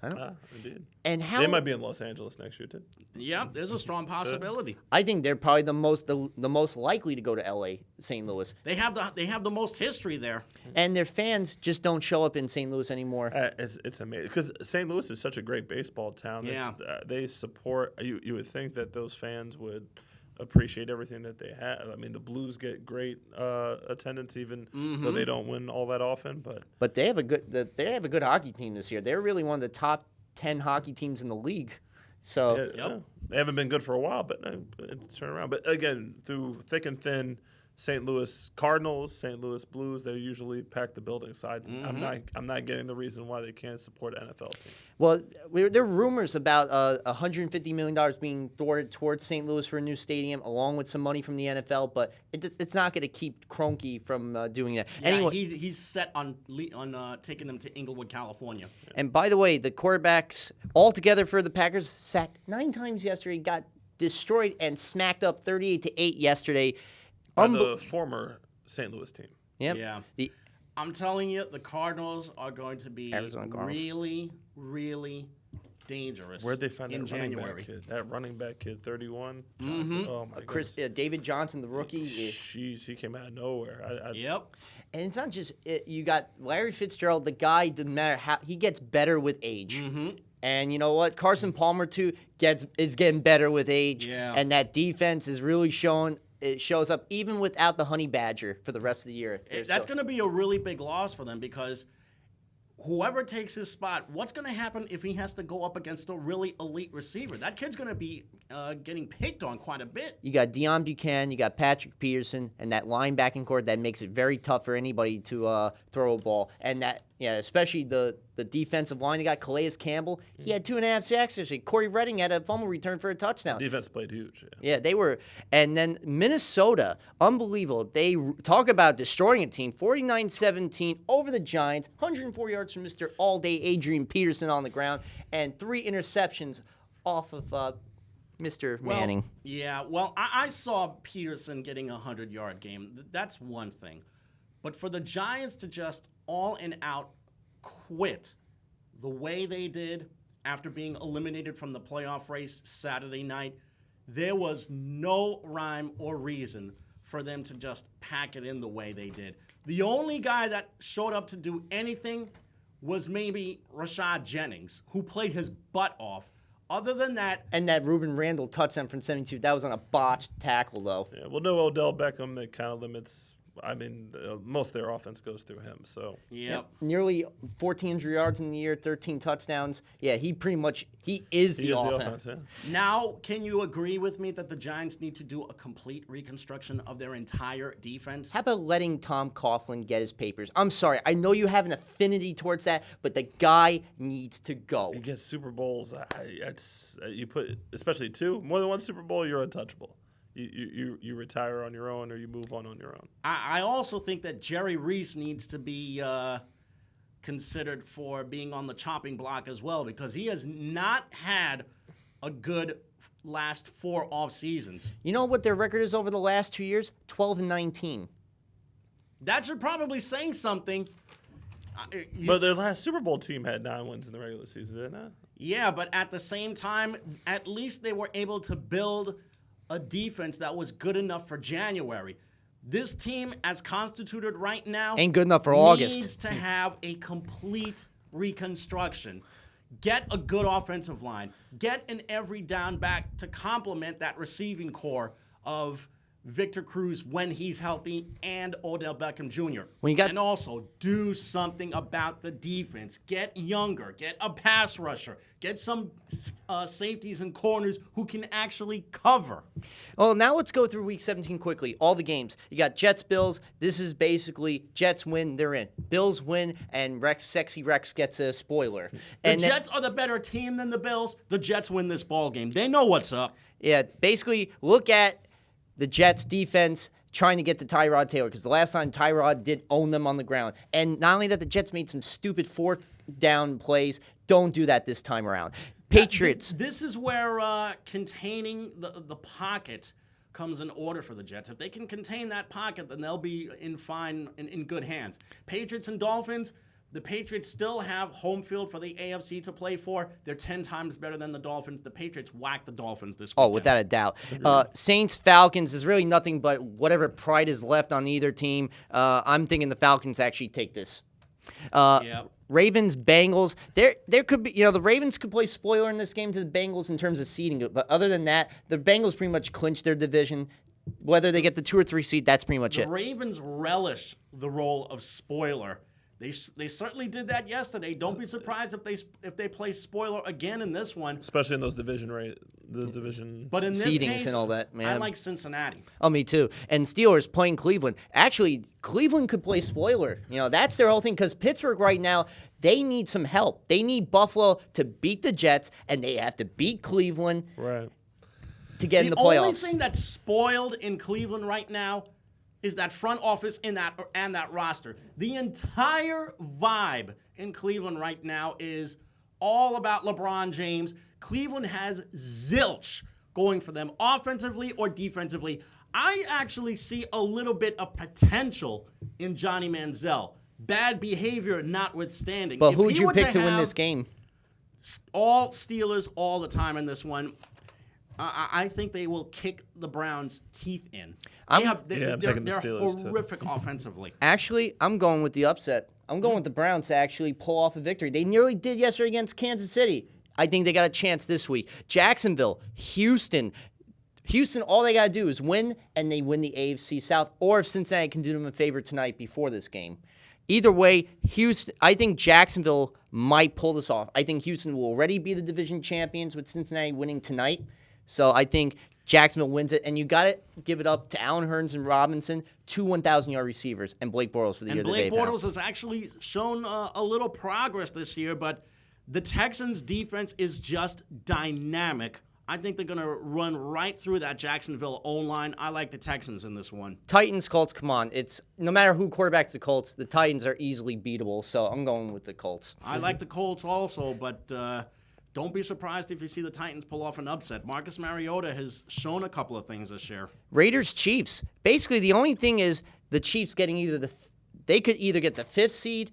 I know. Indeed. And how They might be in Los Angeles next year too. Yeah, there's a strong possibility. I think they're probably the most likely to go to L.A. St. Louis, They have the most history there. and their fans just don't show up in St. Louis anymore. It's amazing because St. Louis is such a great baseball town. Yeah. They support. You would think that those fans would appreciate everything that they have. I mean, the Blues get great attendance, even though they don't win all that often. But they have a good hockey team this year. They're really one of the top 10 hockey teams in the league. So They haven't been good for a while, but it's turned around. But again, through thick and thin, St. Louis Cardinals, St. Louis Blues, they usually pack the building. So I'm not getting the reason why they can't support an NFL team. Well, there are rumors about $150 million being thwarted towards St. Louis for a new stadium, along with some money from the NFL. But it's not going to keep Kroenke from doing that. Yeah, anyway, he's set on taking them to Inglewood, California. and by the way, the quarterbacks altogether for the Packers sacked 9 times yesterday, got destroyed and smacked up 38-8 yesterday. By the former St. Louis team. Yep. Yeah. I'm telling you, the Cardinals are going to be Arizona Cardinals. really, really dangerous. Where'd they find in that running January? back kid? That running back kid, 31. Johnson. Oh my goodness. David Johnson, the rookie. Jeez, he came out of nowhere. Yep. And it's not just you got Larry Fitzgerald. The guy doesn't matter how he gets better with age. And you know what? Carson Palmer too is getting better with age. Yeah. And that defense is really showing. It shows up even without the Honey Badger for the rest of the year. That's going to be a really big loss for them because whoever takes his spot, what's going to happen if he has to go up against a really elite receiver? That kid's going to be getting picked on quite a bit. You got Deion Buchanan, you got Patrick Peterson, and that linebacking core that makes it very tough for anybody to throw a ball. And that, especially the defensive line. They got Calais Campbell. He had 2.5 sacks yesterday. Corey Redding had a fumble return for a touchdown. Defense played huge. Yeah, they were. And then Minnesota, unbelievable. They talk about destroying a team, 49-17 over the Giants, 104 yards from Mr. All-Day Adrian Peterson on the ground, and 3 interceptions off of Mr. Manning. Well, I saw Peterson getting a 100-yard game. That's one thing. But for the Giants to just all and out quit the way they did after being eliminated from the playoff race Saturday night, there was no rhyme or reason for them to just pack it in the way they did. The only guy that showed up to do anything was maybe Rashad Jennings, who played his butt off. Other than that... And that Ruben Randall touchdown from 72, that was on a botched tackle, though. Yeah, well, no Odell Beckham, it kind of limits... I mean, most of their offense goes through him. So Yep. Nearly 1,400 yards in the year, 13 touchdowns. Yeah, he is the offense. Yeah. Now, can you agree with me that the Giants need to do a complete reconstruction of their entire defense? How about letting Tom Coughlin get his papers? I'm sorry, I know you have an affinity towards that, but the guy needs to go. You get Super Bowls. You put especially 2, more than 1 Super Bowl, you're untouchable. You retire on your own or you move on your own. I also think that Jerry Reese needs to be considered for being on the chopping block as well because he has not had a good last 4 off seasons. You know what their record is over the last 2 years? 12-19. That should probably say something. But their last Super Bowl team had 9 wins in the regular season, didn't it? Yeah, but at the same time, at least they were able to build a defense that was good enough for January. This team, as constituted right now, ain't good enough for August. Needs to have a complete reconstruction. Get a good offensive line. Get an every down back to complement that receiving core of Victor Cruz when he's healthy and Odell Beckham Jr. And also do something about the defense. Get younger. Get a pass rusher. Get some safeties and corners who can actually cover. Well, now let's go through Week 17 quickly. All the games. You got Jets-Bills. This is basically Jets win, they're in. Bills win, and Sexy Rex gets a spoiler. The Jets are the better team than the Bills. The Jets win this ball game. They know what's up. Yeah, basically look at the Jets defense trying to get to Tyrod Taylor because the last time Tyrod did own them on the ground. And not only that, the Jets made some stupid 4th down plays. Don't do that this time around. Patriots. This is where containing the pocket comes in order for the Jets. If they can contain that pocket, then they'll be in good hands. Patriots and Dolphins, The Patriots still have home field for the AFC to play for. They're 10 times better than the Dolphins. The Patriots whacked the Dolphins this weekend. Oh, without a doubt. Saints, Falcons is really nothing but whatever pride is left on either team. I'm thinking the Falcons actually take this. Ravens, Bengals. There could be, the Ravens could play spoiler in this game to the Bengals in terms of seeding. But other than that, the Bengals pretty much clinched their division. Whether they get the 2 or 3 seed, that's pretty much it. The Ravens relish the role of spoiler. They certainly did that yesterday. Don't be surprised if they play spoiler again in this one. Especially in those division. But in this seedings case, and all that, man. I like Cincinnati. Oh, me too. And Steelers playing Cleveland. Actually, Cleveland could play spoiler. That's their whole thing because Pittsburgh right now, they need some help. They need Buffalo to beat the Jets, and they have to beat Cleveland to get in the playoffs. The only thing that's spoiled in Cleveland right now is that front office and that roster. The entire vibe in Cleveland right now is all about LeBron James. Cleveland has zilch going for them offensively or defensively. I actually see a little bit of potential in Johnny Manziel. Bad behavior notwithstanding. But who would you pick to win this game? All Steelers all the time in this one. I think they will kick the Browns' teeth in. I'm taking the Steelers They're horrific offensively. Actually, I'm going with the upset. I'm going with the Browns to actually pull off a victory. They nearly did yesterday against Kansas City. I think they got a chance this week. Jacksonville, Houston, all they got to do is win, and they win the AFC South. Or if Cincinnati can do them a favor tonight before this game. Either way, I think Jacksonville might pull this off. I think Houston will already be the division champions with Cincinnati winning tonight. So I think Jacksonville wins it, and you got to give it up to Allen Hurns and Robinson, 2 1,000-yard receivers, and Blake Bortles for the year that they've had. Blake Bortles has actually shown a little progress this year, but the Texans' defense is just dynamic. I think they're going to run right through that Jacksonville O-line. I like the Texans in this one. Titans, Colts, come on. It's no matter who quarterbacks the Colts, the Titans are easily beatable, so I'm going with the Colts. I like the Colts also, but don't be surprised if you see the Titans pull off an upset. Marcus Mariota has shown a couple of things this year. Raiders, Chiefs. Basically, the only thing is the Chiefs getting they could either get the 5th seed,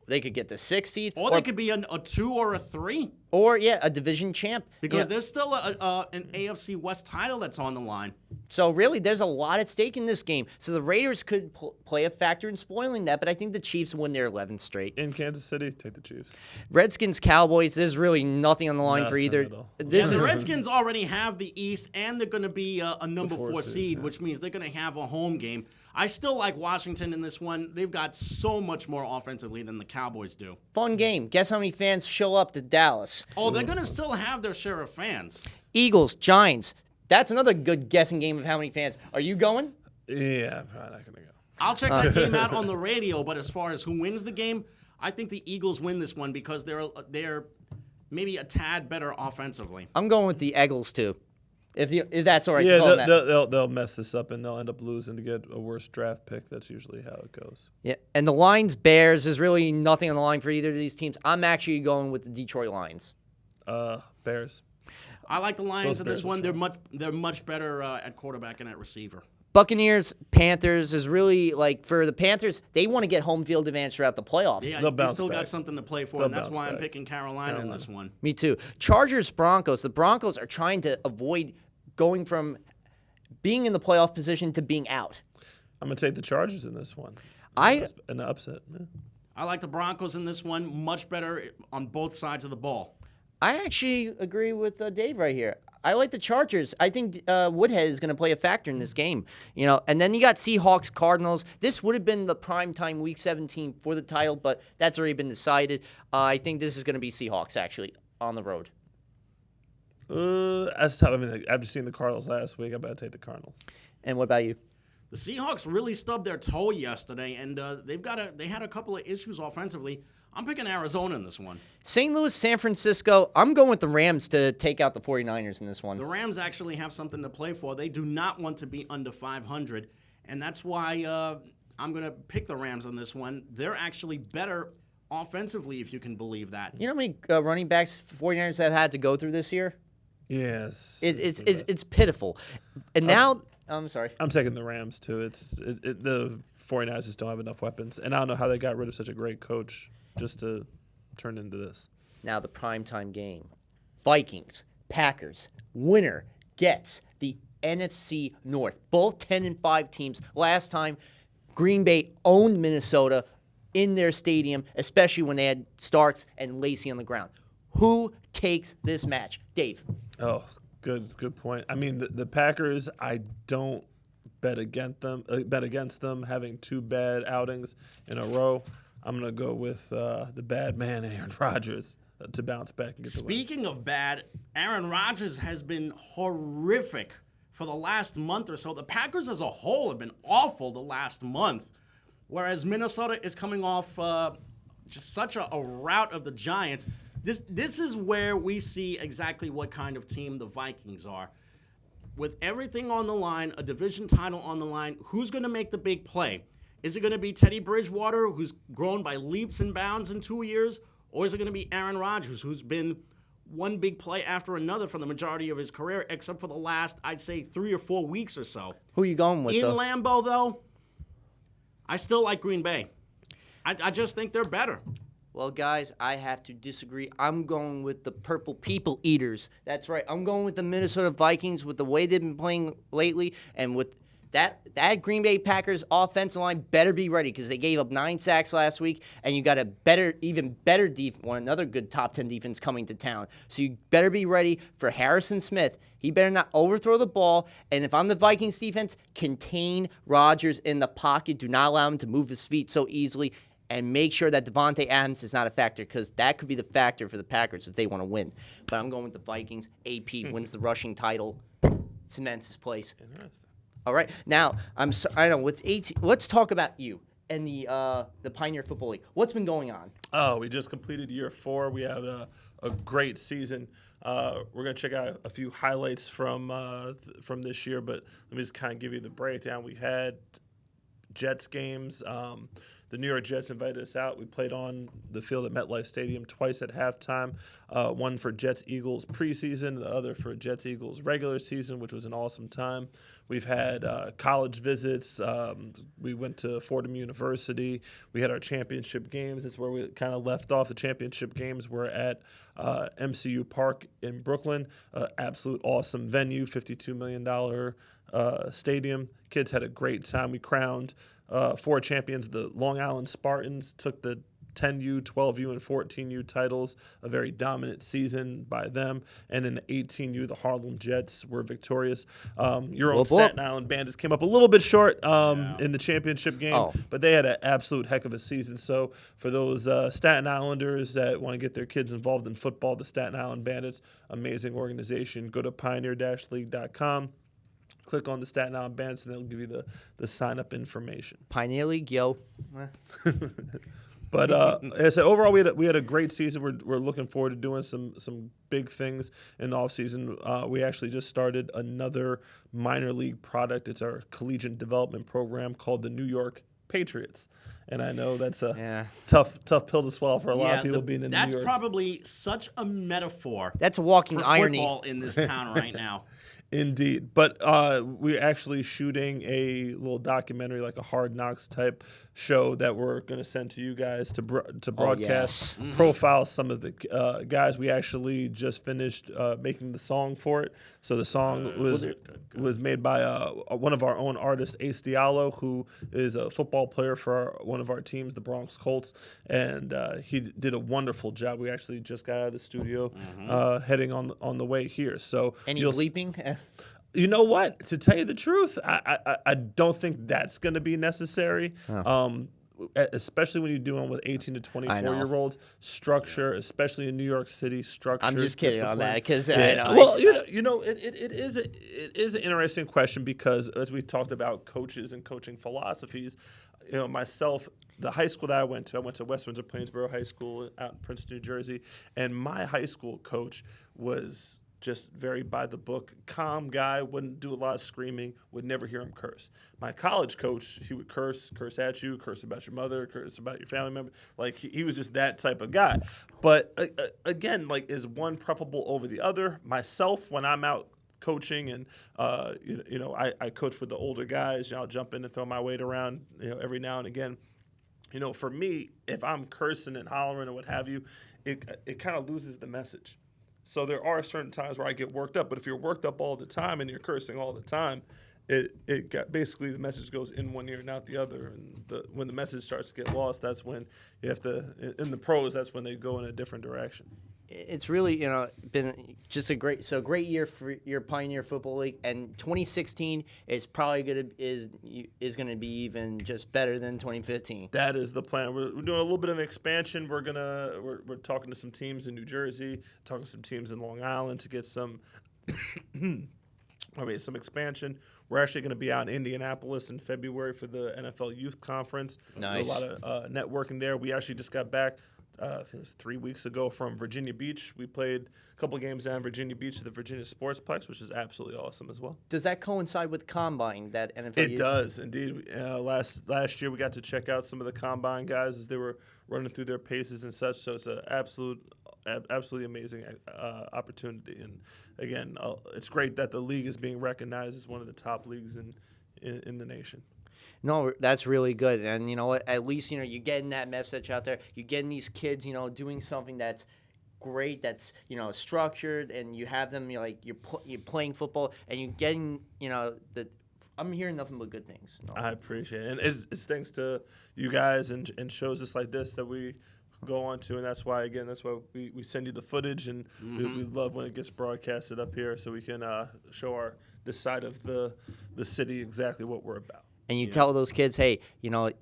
they could get the 6th seed. Or they could be a 2 or a 3. Or, a division champ. Because there's still an AFC West title that's on the line. So, really, there's a lot at stake in this game. So, the Raiders could play a factor in spoiling that, but I think the Chiefs win their 11th straight. In Kansas City, take the Chiefs. Redskins, Cowboys, there's really nothing on the line for either. The Redskins already have the East, and they're going to be a number 4 seed, which means they're going to have a home game. I still like Washington in this one. They've got so much more offensively than the Cowboys do. Fun game. Guess how many fans show up to Dallas? Oh, they're going to still have their share of fans. Eagles, Giants. That's another good guessing game of how many fans. Are you going? Yeah, I'm probably not going to go. I'll check that game out on the radio, but as far as who wins the game, I think the Eagles win this one because they're maybe a tad better offensively. I'm going with the Eagles, too. If that's all right. Yeah, they'll mess this up and they'll end up losing to get a worse draft pick. That's usually how it goes. Yeah, and the Lions, Bears, there's really nothing on the line for either of these teams. I'm actually going with the Detroit Lions. Bears. I like the Lions in this one. They're much better at quarterback and at receiver. Buccaneers, Panthers is really for the Panthers, they want to get home field advantage throughout the playoffs. Yeah, they still got something to play for, and that's why I'm picking Carolina in this one. Me too. Chargers, Broncos. The Broncos are trying to avoid going from being in the playoff position to being out. I'm going to take the Chargers in this one. An upset. Yeah. I like the Broncos in this one. Much better on both sides of the ball. I actually agree with Dave right here. I like the Chargers. I think Woodhead is going to play a factor in this game. And then you got Seahawks, Cardinals. This would have been the prime time Week 17 for the title, but that's already been decided. I think this is going to be Seahawks actually on the road. That's tough. I mean, after seeing the Cardinals last week, I better take the Cardinals. And what about you? The Seahawks really stubbed their toe yesterday, and they had a couple of issues offensively. I'm picking Arizona in this one. St. Louis, San Francisco. I'm going with the Rams to take out the 49ers in this one. The Rams actually have something to play for. They do not want to be under 500, and that's why I'm going to pick the Rams on this one. They're actually better offensively, if you can believe that. You know how many running backs 49ers have had to go through this year? Yes. It's pitiful. And now, I'm sorry. I'm taking the Rams, too. The 49ers just don't have enough weapons, and I don't know how they got rid of such a great coach. just to turn into this. Now the primetime game. Vikings, Packers, winner gets the NFC North. Both 10-5 teams. Last time, Green Bay owned Minnesota in their stadium, especially when they had Starks and Lacey on the ground. Who takes this match? Dave. Oh, good point. I mean, the Packers, I don't bet against them having 2 bad outings in a row. I'm going to go with the bad man, Aaron Rodgers, to bounce back and get the win. Speaking of bad, Aaron Rodgers has been horrific for the last month or so. The Packers as a whole have been awful the last month, whereas Minnesota is coming off just such a rout of the Giants. This is where we see exactly what kind of team the Vikings are. With everything on the line, a division title on the line, who's going to make the big play? Is it going to be Teddy Bridgewater, who's grown by leaps and bounds in 2 years? Or is it going to be Aaron Rodgers, who's been one big play after another for the majority of his career, except for the last, I'd say, 3 or 4 weeks or so? Who are you going with, In though? Lambeau, though, I still like Green Bay. I just think they're better. Well, guys, I have to disagree. I'm going with the Purple People Eaters. That's right. I'm going with the Minnesota Vikings with the way they've been playing lately, and with that Green Bay Packers offensive line better be ready because they gave up 9 sacks last week, and you got a even better defense, another good top 10 defense coming to town. So you better be ready for Harrison Smith. He better not overthrow the ball, and if I'm the Vikings defense, contain Rodgers in the pocket. Do not allow him to move his feet so easily, and make sure that Devontae Adams is not a factor because that could be the factor for the Packers if they want to win. But I'm going with the Vikings. AP wins the rushing title, cements his place. Interesting. All right, now I know with 18. Let's talk about you and the Pioneer Football League. What's been going on? Oh, we just completed year 4. We had a great season. We're gonna check out a few highlights from this year, but let me just kind of give you the breakdown. We had Jets games. The New York Jets invited us out. We played on the field at MetLife Stadium twice at halftime, one for Jets-Eagles preseason, the other for Jets-Eagles regular season, which was an awesome time. We've had college visits. We went to Fordham University. We had our championship games. That's where we kind of left off. The championship games were at MCU Park in Brooklyn, absolute awesome venue, $52 million stadium. Kids had a great time. We crowned 4 champions. The Long Island Spartans took the 10U, 12U, and 14U titles, a very dominant season by them. And in the 18U, the Harlem Jets were victorious. Your own Staten Island Bandits came up a little bit short in the championship game, but they had an absolute heck of a season. So for those Staten Islanders that want to get their kids involved in football, the Staten Island Bandits, amazing organization. Go to pioneer-league.com. Click on the Staten Island Bandits, and they'll give you the sign-up information. Pioneer League, yo. But as I said, overall, we had a great season. We're looking forward to doing some big things in the offseason. We actually just started another minor league product. It's our collegiate development program called the New York Patriots. And I know that's a tough pill to swallow for a lot of people being in New York. That's probably such a metaphor. That's a walking for irony. Football in this town right now. Indeed. But we're actually shooting a little documentary, like a Hard Knocks type show that we're going to send to you guys to broadcast, profile some of the guys. We actually just finished making the song for it. So the song was made by one of our own artists, Ace Diallo, who is a football player for one of our teams, the Bronx Colts. And he did a wonderful job. We actually just got out of the studio heading on the way here. So Any bleeping? You know what? To tell you the truth, I don't think that's going to be necessary. Especially when you're doing with 18 to 24-year-olds, structure, especially in New York City, structure. I'm just kidding on that because it is an interesting question because as we talked about coaches and coaching philosophies, myself, the high school that I went to West Windsor Plainsboro High School out in Princeton, New Jersey, and my high school coach was just very by the book, calm guy, wouldn't do a lot of screaming, would never hear him curse. My college coach, he would curse at you, curse about your mother, curse about your family member. Like, he was just that type of guy. But, again, like, is one preferable over the other? Myself, when I'm out coaching and, I coach with the older guys, I'll jump in and throw my weight around, every now and again. For me, if I'm cursing and hollering and what have you, it kind of loses the message. So there are certain times where I get worked up, but if you're worked up all the time and you're cursing all the time, basically the message goes in one ear and out the other. And when the message starts to get lost, that's when you have to, in the pros, that's when they go in a different direction. It's really been just a great year for your Pioneer Football League, and 2016 is probably gonna be even just better than 2015. That is the plan. We're doing a little bit of an expansion. We're talking to some teams in New Jersey, talking to some teams in Long Island to get some some expansion. We're actually going to be out in Indianapolis in February for the NFL Youth Conference. Nice. A lot of networking there. We actually just got back. I think it was 3 weeks ago from Virginia Beach. We played a couple of games down in Virginia Beach at the Virginia Sportsplex, which is absolutely awesome as well. Does that coincide with Combine, that NFL? It does, indeed. Last year we got to check out some of the Combine guys as they were running through their paces and such, so it's an absolutely amazing opportunity. And, again, it's great that the league is being recognized as one of the top leagues in the nation. No, that's really good. And you know what? At least, you're getting that message out there. You're getting these kids, doing something that's great, that's, structured, and you have them, you're playing football, and you're getting, I'm hearing nothing but good things. I appreciate it. And it's thanks to you guys and shows just like this that we go on to, and that's why we send you the footage, and we love when it gets broadcasted up here so we can show this side of the city exactly what we're about. And you tell those kids, hey,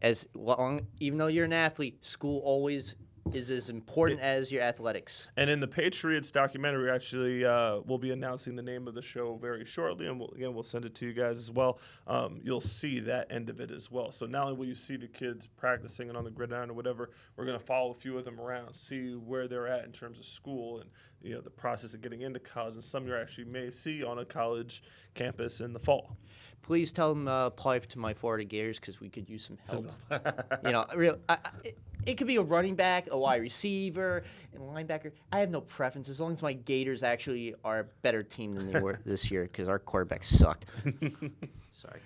as long, even though you're an athlete, school always is as important as your athletics. And in the Patriots documentary, actually, we'll be announcing the name of the show very shortly, and we'll send it to you guys as well. You'll see that end of it as well. So not only will you see the kids practicing and on the gridiron or whatever, we're going to follow a few of them around, see where they're at in terms of school and the process of getting into college, and some you actually may see on a college campus in the fall. Please tell them apply to my Florida Gators because we could use some help. It could be a running back, a wide receiver, and linebacker. I have no preference as long as my Gators actually are a better team than they were this year because our quarterback sucked. Sorry.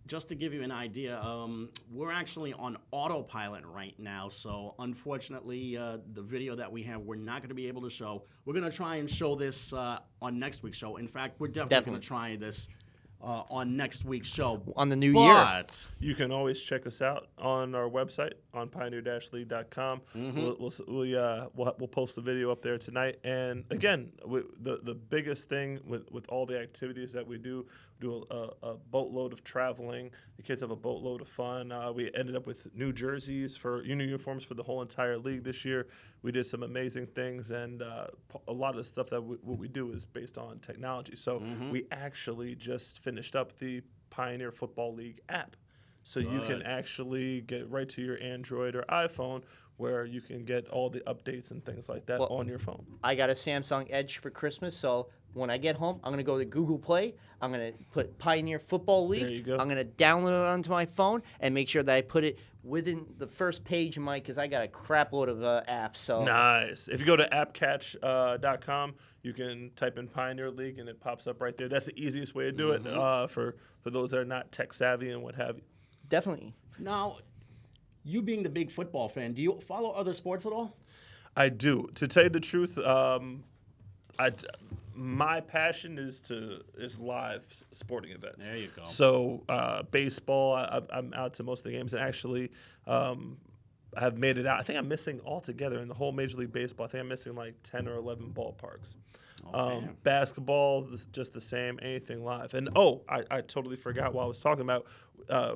Just to give you an idea, we're actually on autopilot right now. So unfortunately, the video that we have, we're not going to be able to show. We're going to try and show this on next week's show. In fact, we're definitely going to try this on next week's show. On the new year. But you can always check us out on our website on pioneer-league.com. We'll post the video up there tonight. And again, the biggest thing with all the activities that we do a boatload of traveling. The kids have a boatload of fun. We ended up with new jerseys for uniforms for the whole entire league this year. We did some amazing things, and a lot of the stuff that what we do is based on technology. So we actually just finished up the Pioneer Football League app. So you can actually get right to your Android or iPhone where you can get all the updates and things like that on your phone. I got a Samsung Edge for Christmas, so when I get home, I'm going to go to Google Play. I'm going to put Pioneer Football League. There you go. I'm going to download it onto my phone and make sure that I put it within the first page of because I got a crap load of apps. So nice. If you go to appcatch.com, you can type in Pioneer League and it pops up right there. That's the easiest way to do it for those that are not tech savvy and what have you. Definitely. Now, you being the big football fan, do you follow other sports at all? I do. To tell you the truth, my passion is live sporting events. There you go. So baseball, I'm out to most of the games, and actually I have made it out. I think I'm missing altogether in the whole Major League Baseball. I think I'm missing like 10 or 11 ballparks. Okay. Basketball, just the same, anything live. And I totally forgot what I was talking about.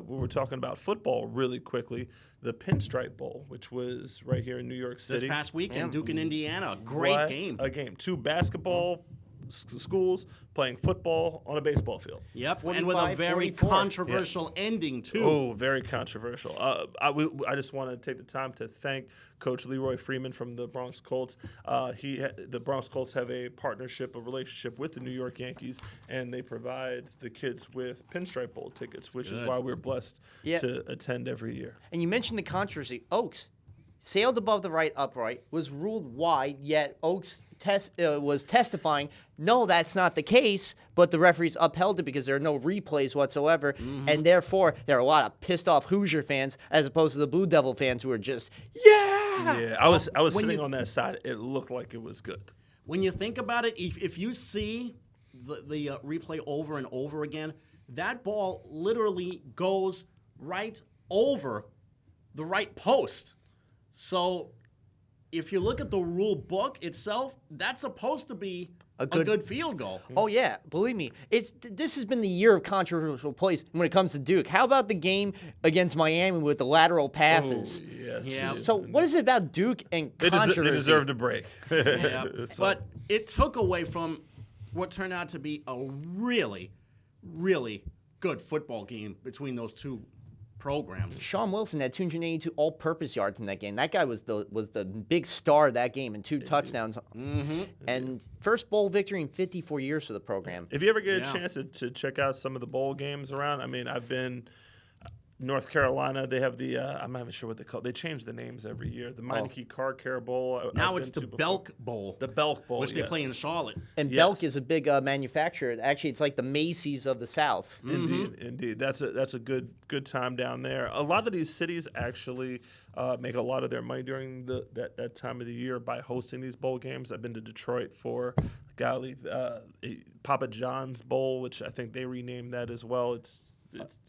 We were talking about football really quickly. The Pinstripe Bowl, which was right here in New York City. This past weekend, Duke and Indiana, great game. A game. Two basketball schools playing football on a baseball field. Yep, and with a very 44. controversial ending, too. Oh, very controversial. I just want to take the time to thank Coach Leroy Freeman from the Bronx Colts. The Bronx Colts have a relationship with the New York Yankees, and they provide the kids with Pinstripe Bowl tickets, which is why we're blessed to attend every year. And you mentioned the controversy. Oaks, sailed above the right upright, was ruled wide, yet Oaks was testifying, no, that's not the case, but the referees upheld it because there are no replays whatsoever, and therefore there are a lot of pissed off Hoosier fans as opposed to the Blue Devil fans who are just, Yeah, I was when sitting you- on that side. It looked like it was good. When you think about it, if you see the replay over and over again, that ball literally goes right over the right post. So if you look at the rule book itself, that's supposed to be a good field goal. oh yeah, believe me, this has been the year of controversial plays when it comes to Duke. How about the game against Miami with the lateral passes? Oh, yes. Yeah. So what is it about Duke and They controversy? deserved a break. Yeah. So- But it took away from what turned out to be a really, really good football game between those two programs. Sean Wilson had 282 all-purpose yards in that game. That guy was the big star of that game and 2 touchdowns. And first bowl victory in 54 years for the program. If you ever get Yeah. a chance to check out some of the bowl games around, I mean, I've been North Carolina. They have the I'm not even sure what they call. They change the names every year. The Meineke Car Care Bowl. Now I've it's been the to before. Belk Bowl, The Belk Bowl, which they yes. play in Charlotte. And Yes. Belk is a big manufacturer. Actually, it's like the Macy's of the South. Indeed. That's a good time down there. A lot of these cities actually make a lot of their money during that time of the year by hosting these bowl games. I've been to Detroit for Papa John's Bowl, which I think they renamed that as well. It's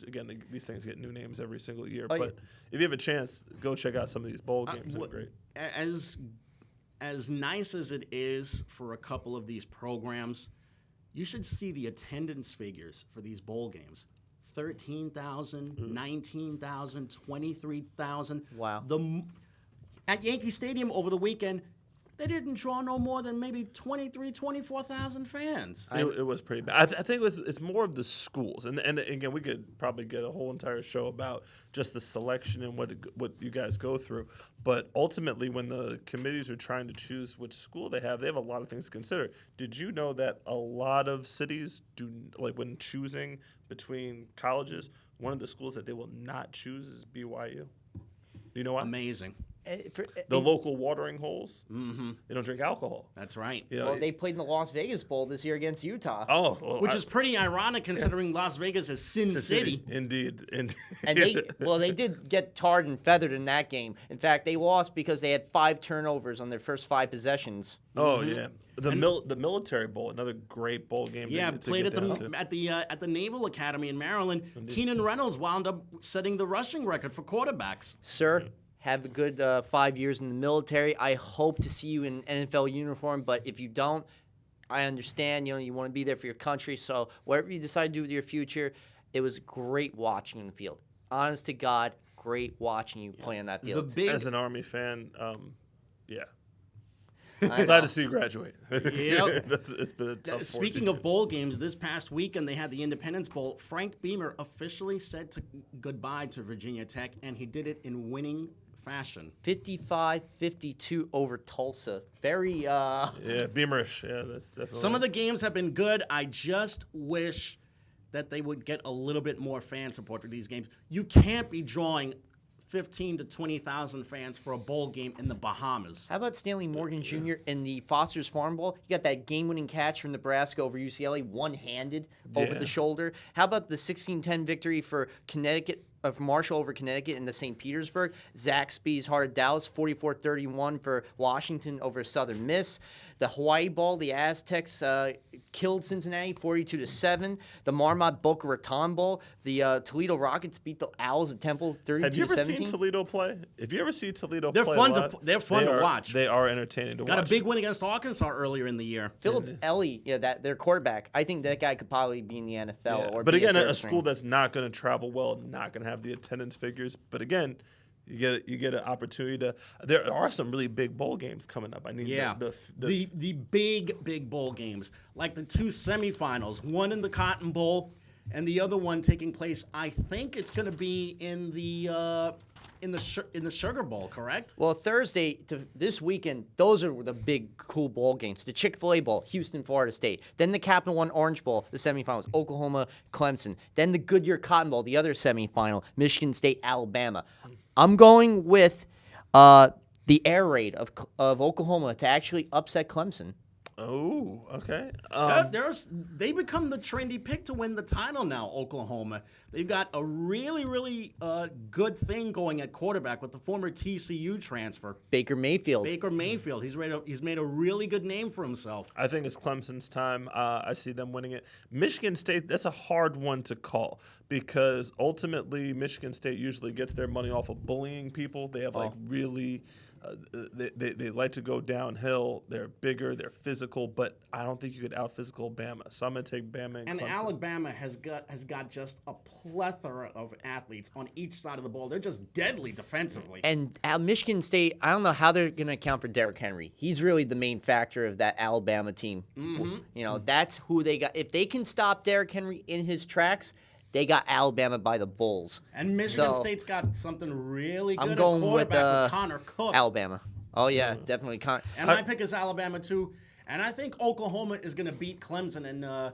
again, these things get new names every single year. Oh, But if you have a chance, go check out some of these bowl games. They're great. As nice as it is for a couple of these programs, you should see the attendance figures for these bowl games. 13,000, 19,000, 23,000. Wow. At Yankee Stadium over the weekend, they didn't draw no more than maybe 24,000 fans. It was pretty bad. I think it's more of the schools, and again, we could probably get a whole entire show about just the selection and what you guys go through. But ultimately, when the committees are trying to choose which school they have a lot of things to consider. Did you know that a lot of cities do, like when choosing between colleges, one of the schools that they will not choose is BYU? Do you know why? Amazing. The local watering holes. Mm-hmm. They don't drink alcohol. That's right. You know, Well, they played in the Las Vegas Bowl this year against Utah. oh, well, Which is pretty ironic considering Las Vegas is Sin City. Indeed. And they did get tarred and feathered in that game. In fact, they lost because they had 5 turnovers on their first 5 possessions. Oh yeah, the Military Bowl, another great bowl game. Yeah, to played get at down to. at the Naval Academy in Maryland. Keenan Reynolds wound up setting the rushing record for quarterbacks. Sir, have a good 5 years in the military. I hope to see you in NFL uniform, but if you don't, I understand. You want to be there for your country. So whatever you decide to do with your future, it was great watching in the field. Honest to God, great watching you play on that The field. big As an Army fan, yeah, I glad know. to see you graduate. Yep. It's been a tough. Speaking 14 of bowl games, this past weekend they had the Independence Bowl. Frank Beamer officially said goodbye to Virginia Tech, and he did it in winning fashion. 55-52 over Tulsa. Very, yeah, Beamerish. Yeah, that's definitely. Some of the games have been good. I just wish that they would get a little bit more fan support for these games. You can't be drawing 15 to 20,000 fans for a bowl game in the Bahamas. How about Stanley Morgan Jr. in the Foster's Farm Bowl? You got that game-winning catch from Nebraska over UCLA, one-handed over Yeah. the shoulder. How about the 16-10 victory for Connecticut, for Marshall over Connecticut in the St. Petersburg? Zaxby's Heart of Dallas, 44-31 for Washington over Southern Miss. The Hawaii Bowl, the Aztecs killed Cincinnati 42-7. The Marmot Boca Raton Bowl, the Toledo Rockets beat the Owls at Temple 32-17. Have you ever seen Toledo play? If you ever see Toledo They're play fun live, they're fun to watch. They are entertaining to watch. Got a big win against Arkansas earlier in the year. Philip Ellie, their quarterback. I think that guy could probably be in the NFL. Yeah. Or But be again, third a string. school that's not going to travel well, not going to have the attendance figures. But again, you get an opportunity to. There are some really big bowl games coming up. I need the big bowl games, like the 2 semifinals, one in the Cotton Bowl, and the other one taking place. I think it's going to be in the Sugar Bowl, correct? Well, Thursday to this weekend, those are the big, cool bowl games. The Chick-fil-A Bowl, Houston, Florida State. Then the Capital One Orange Bowl, the semifinals, Oklahoma, Clemson. Then the Goodyear Cotton Bowl, the other semifinal, Michigan State, Alabama. I'm going with the air raid of Oklahoma to actually upset Clemson. Oh, okay. They become the trendy pick to win the title now, Oklahoma. They've got a really, really good thing going at quarterback with the former TCU transfer. Baker Mayfield. He's made a really good name for himself. I think it's Clemson's time. I see them winning it. Michigan State, that's a hard one to call because ultimately Michigan State usually gets their money off of bullying people. They have really they like to go downhill. They're bigger, they're physical, but I don't think you could out-physical Bama. So I'm going to take Bama and Clemson. Alabama has got just a plethora of athletes on each side of the ball. They're just deadly defensively. And Michigan State, I don't know how they're going to account for Derrick Henry. He's really the main factor of that Alabama team. Mm-hmm. That's who they got. If they can stop Derrick Henry in his tracks, they got Alabama by the bulls. And Michigan State's got something really good I'm going at quarterback with Connor Cook. Alabama. Oh, yeah, definitely. And my pick is Alabama, too. And I think Oklahoma is going to beat Clemson and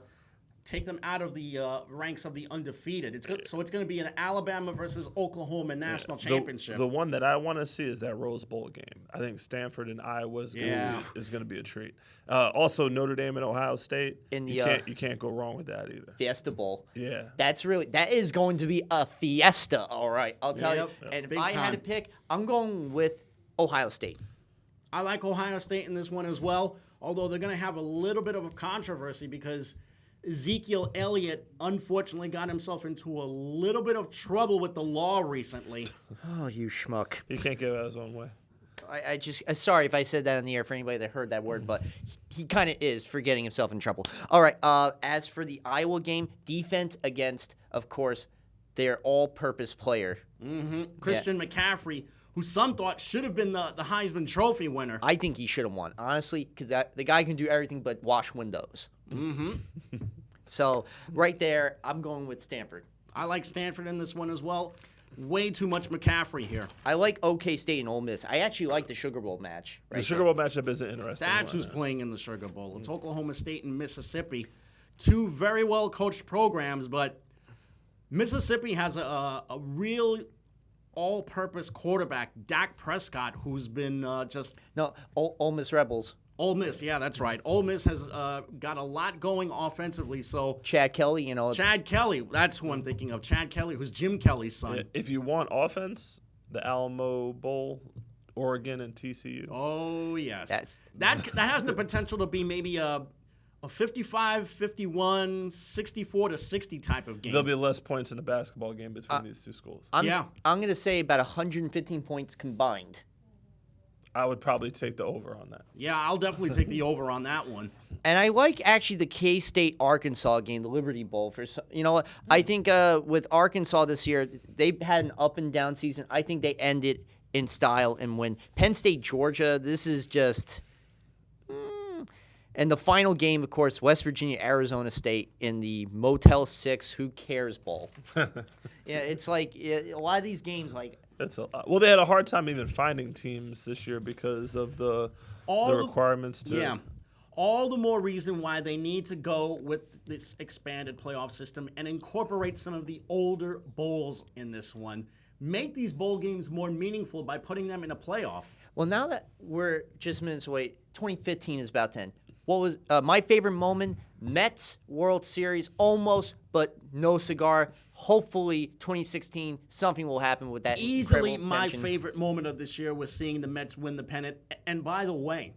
take them out of the ranks of the undefeated. So it's going to be an Alabama versus Oklahoma national championship. The one that I want to see is that Rose Bowl game. I think Stanford and Iowa is going to be a treat. Also, Notre Dame and Ohio State. You can't go wrong with that either. Fiesta Bowl. Yeah. That is going to be a fiesta, all right. I'll tell you. And if I had to pick, I'm going with Ohio State. I like Ohio State in this one as well, although they're going to have a little bit of a controversy because Ezekiel Elliott unfortunately got himself into a little bit of trouble with the law recently. Oh, you schmuck. He can't get out his own way. I just sorry if I said that in the air for anybody that heard that word, but he kind of is for getting himself in trouble. All right, as for the Iowa game, defense against, of course, their all-purpose player. Mm-hmm. Christian McCaffrey, who some thought should have been the Heisman Trophy winner. I think he should have won, honestly, because the guy can do everything but wash windows. Mm-hmm. So, right there, I'm going with Stanford. I like Stanford in this one as well. Way too much McCaffrey here. I like OK State and Ole Miss. I actually like the Sugar Bowl match. The Sugar Bowl matchup is an interesting That's who's playing in the Sugar Bowl. It's Oklahoma State and Mississippi. Two very well-coached programs, but Mississippi has a real all-purpose quarterback, Dak Prescott, who's been just... No, Ole Miss Rebels. Ole Miss, yeah, that's right. Ole Miss has got a lot going offensively, so... Chad Kelly, Chad Kelly, that's who I'm thinking of. Chad Kelly, who's Jim Kelly's son. Yeah, if you want offense, the Alamo Bowl, Oregon, and TCU. Oh, yes. That has the potential to be maybe a 55, 51, 64 to 60 type of game. There'll be less points in a basketball game between these two schools. I'm going to say about 115 points combined. I would probably take the over on that. Yeah, I'll definitely take the over on that one. And I like actually the K-State Arkansas game, the Liberty Bowl. I think with Arkansas this year, they've had an up and down season. I think they end it in style and win. Penn State Georgia, this is just. And the final game, of course, West Virginia Arizona State in the Motel 6 Who Cares Bowl. Yeah, it's like a lot of these games like. That's a lot. Well, they had a hard time even finding teams this year because of the requirements to. Yeah. All the more reason why they need to go with this expanded playoff system and incorporate some of the older bowls in this one. Make these bowl games more meaningful by putting them in a playoff. Well, now that we're just minutes away, 2015 is about to end. What was my favorite moment? Mets World Series, almost, but no cigar. Hopefully, 2016, something will happen with that. Easily my favorite moment of this year was seeing the Mets win the pennant. And by the way,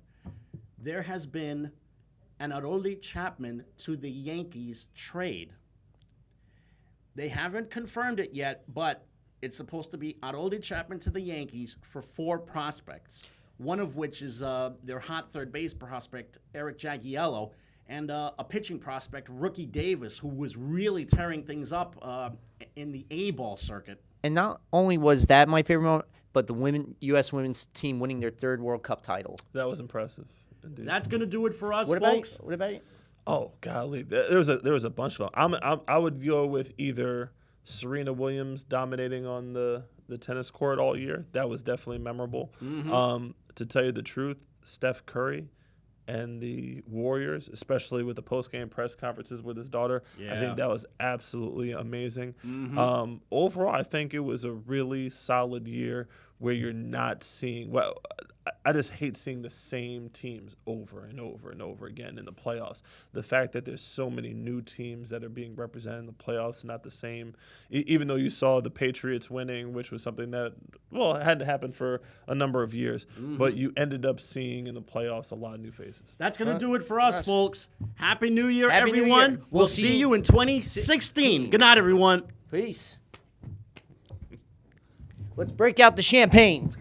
there has been an Aroldis Chapman to the Yankees trade. They haven't confirmed it yet, but it's supposed to be Aroldis Chapman to the Yankees for 4 prospects. One of which is their hot third base prospect, Eric Jagiello, and a pitching prospect, Rookie Davis, who was really tearing things up in the A-ball circuit. And not only was that my favorite moment, but the U.S. women's team winning their 3rd World Cup title. That was impressive. Indeed. That's going to do it for us, folks. What about you? Oh, golly. There was a bunch of them. I would go with either Serena Williams dominating on the tennis court all year. That was definitely memorable. Mm-hmm. To tell you the truth, Steph Curry and the Warriors, especially with the post-game press conferences with his daughter. I think that was absolutely amazing. Overall, I think it was a really solid year where you're not seeing – well, I just hate seeing the same teams over and over and over again in the playoffs. The fact that there's so many new teams that are being represented in the playoffs, not the same. Even though you saw the Patriots winning, which was something that, well, it had to happen for a number of years, but you ended up seeing in the playoffs a lot of new faces. That's going to do it for us, folks. Happy New Year, Happy New everyone. Year. We'll see you in 2016. Good night, everyone. Peace. Let's break out the champagne.